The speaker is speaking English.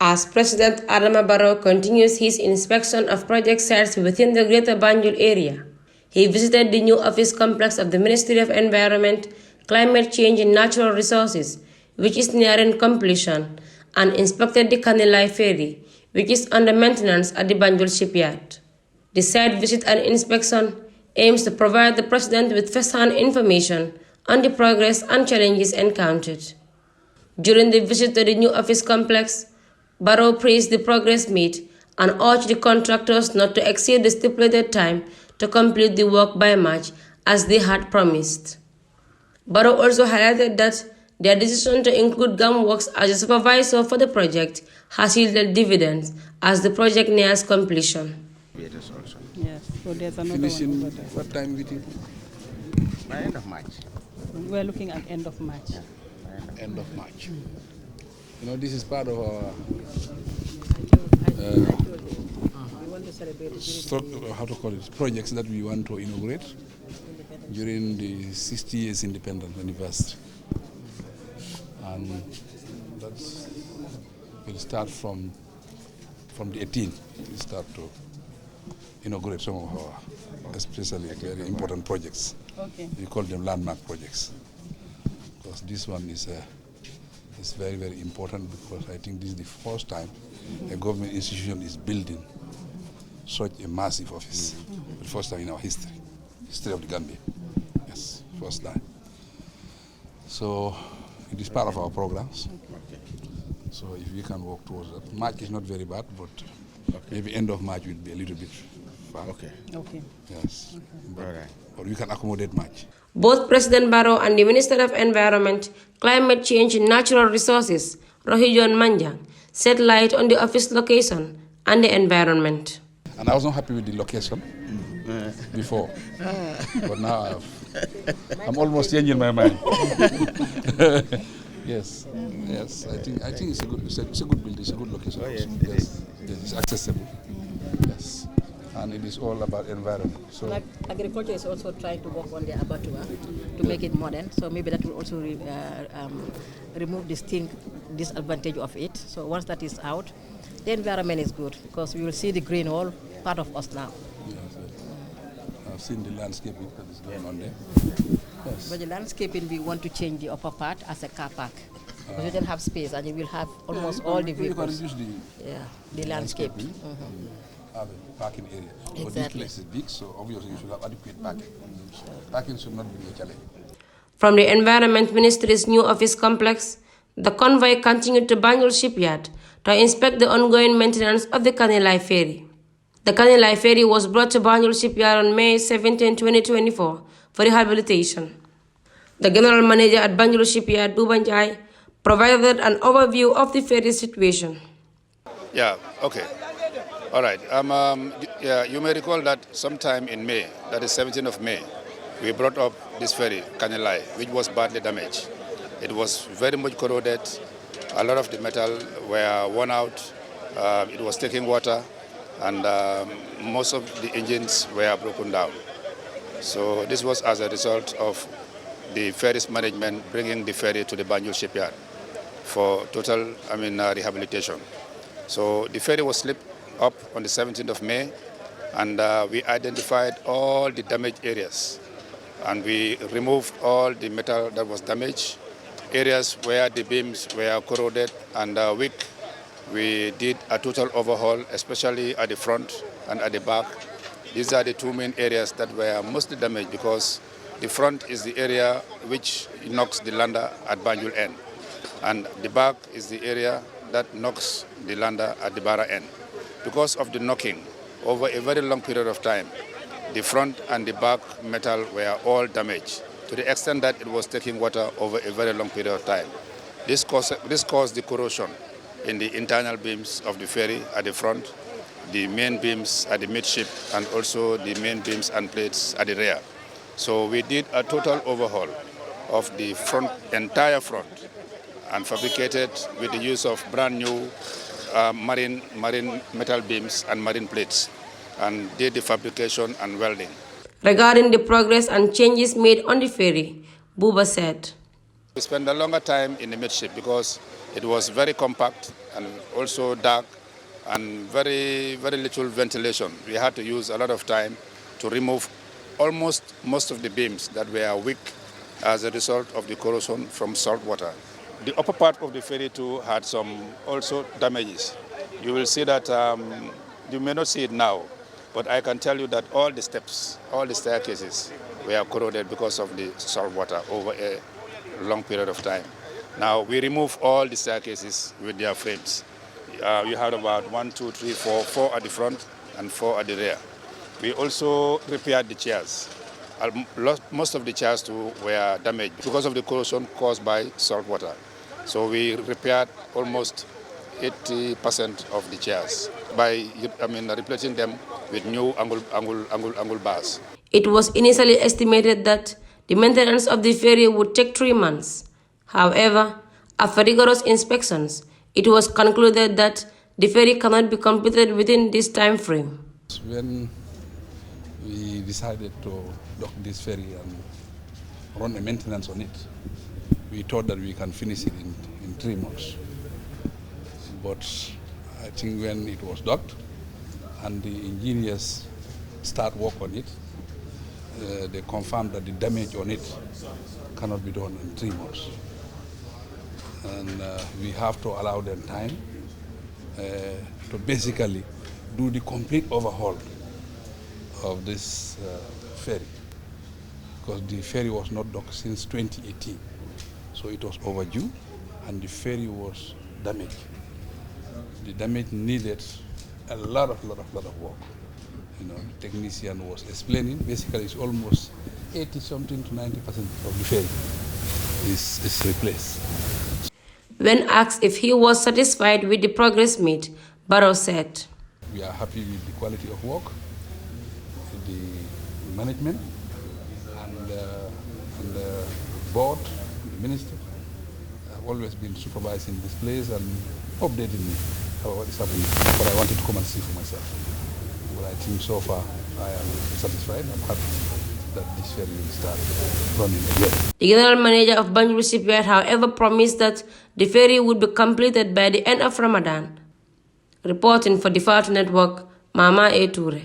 As President Adama Barrow continues his inspection of project sites within the Greater Banjul area, he visited the new office complex of the Ministry of Environment, Climate Change and Natural Resources, which is nearing completion, and inspected the Kanilai Ferry, which is under maintenance at the Banjul shipyard. The site visit and inspection aims to provide the President with first-hand information on the progress and challenges encountered. During the visit to the new office complex, Barrow praised the progress made and urged the contractors not to exceed the stipulated time to complete the work by March as they had promised. Barrow also highlighted that their decision to include GAMWorks as a supervisor for the project has yielded dividends as the project nears completion. Yes, so there's another Finishing one over there. what time with you? By end of March. We're looking at end of March. End of March. You know, this is part of our how to call it, projects that we want to inaugurate during the 60 years independence anniversary. And that's will start from the 18th. We start to inaugurate some of our especially very important projects. Okay. We call them landmark projects. Because this one is very, very important, because I think this is the first time a government institution is building such a massive office. The first time in our history of the Gambia. Yes, first time. So it is part of our programs. So if we can work towards that. March is not very bad, but maybe end of March will be a little bit far. Okay. Yes. But we can accommodate March. Both President Barrow and the Minister of Environment, Climate Change and Natural Resources, Rohijon Manjang, set light on the office location and the environment. And I was not happy with the location before, but now I'm almost changing my mind. Yes. I think it's a good building. It's a good location. Yes, it's accessible. Yes, and it is all about environment. So like agriculture is also trying to work on the abattoir to make it modern. So maybe that will also remove this disadvantage of it. So once that is out, the environment is good because we will see the green all part of us now. Yes. I've seen the landscaping that is going on there. Yes. But the landscaping, we want to change the upper part as a car park. Because you don't have space and you will have almost all the vehicles. You can use the landscape. Have a parking area. Exactly. But this place is big, so obviously you should have adequate parking. Parking should not be a challenge. From the Environment Ministry's new office complex, the convoy continued to Banjul shipyard to inspect the ongoing maintenance of the Kanilai Ferry. The Kanilai Ferry was brought to Banjul shipyard on May 17, 2024 for rehabilitation. The General Manager at Banjul shipyard, Dubanjai, provided an overview of the ferry situation. Yeah, okay. All right. You may recall that sometime in May, that is 17th of May, we brought up this ferry, Kanilai, which was badly damaged. It was very much corroded. A lot of the metal were worn out. It was taking water, and most of the engines were broken down. So this was as a result of the ferry's management bringing the ferry to the Banjul shipyard for total rehabilitation. So the ferry was slipped up on the 17th of May, and we identified all the damaged areas, and we removed all the metal that was damaged. Areas where the beams were corroded and weak, we did a total overhaul, especially at the front and at the back. These are the two main areas that were mostly damaged, because the front is the area which knocks the lander at Banjul end, and the back is the area that knocks the lander at the Barrow end. Because of the knocking over a very long period of time, the front and the back metal were all damaged to the extent that it was taking water over a very long period of time. This caused the corrosion in the internal beams of the ferry at the front, the main beams at the midship, and also the main beams and plates at the rear. So we did a total overhaul of the entire front, and fabricated with the use of brand new marine metal beams and marine plates, and did the fabrication and welding. Regarding the progress and changes made on the ferry, Buba said, We spent a longer time in the midship because It was very compact and also dark and very little ventilation. We had to use a lot of time to remove almost most of the beams that were weak as a result of the corrosion from salt water. The upper part of the ferry too had some also damages. You will see that, you may not see it now, but I can tell you that all the steps, all the staircases were corroded because of the salt water over a long period of time. Now we remove all the staircases with their frames. You had about 1, 2, 3, 4, 4 at the front and 4 at the rear. We also repaired the chairs. Most of the chairs too were damaged because of the corrosion caused by salt water. So we repaired almost 80% of the chairs by replacing them with new angle bars. It was initially estimated that the maintenance of the ferry would take 3 months. However, after rigorous inspections, it was concluded that the ferry cannot be completed within this time frame. When we decided to dock this ferry and run a maintenance on it, we thought that we can finish it in 3 months. But I think when it was docked and the engineers start work on it, they confirmed that the damage on it cannot be done in 3 months. And we have to allow them time to basically do the complete overhaul of this ferry, because the ferry was not docked since 2018. So it was overdue and the ferry was damaged. The damage needed a lot of work. You know, the technician was explaining, basically it's almost 80-something to 90% of the ferry is replaced. When asked if he was satisfied with the progress made, Barrow said, "We are happy with the quality of work, the management, and the board, the minister have always been supervising this place and updating me about what is happening. But I wanted to come and see for myself. But I think so far I am satisfied. I'm happy that this ferry will start running again." The general manager of Banjul Shipyard, however, promised that the ferry would be completed by the end of Ramadan. Reporting for the Fatu Network, Mama A. Toure.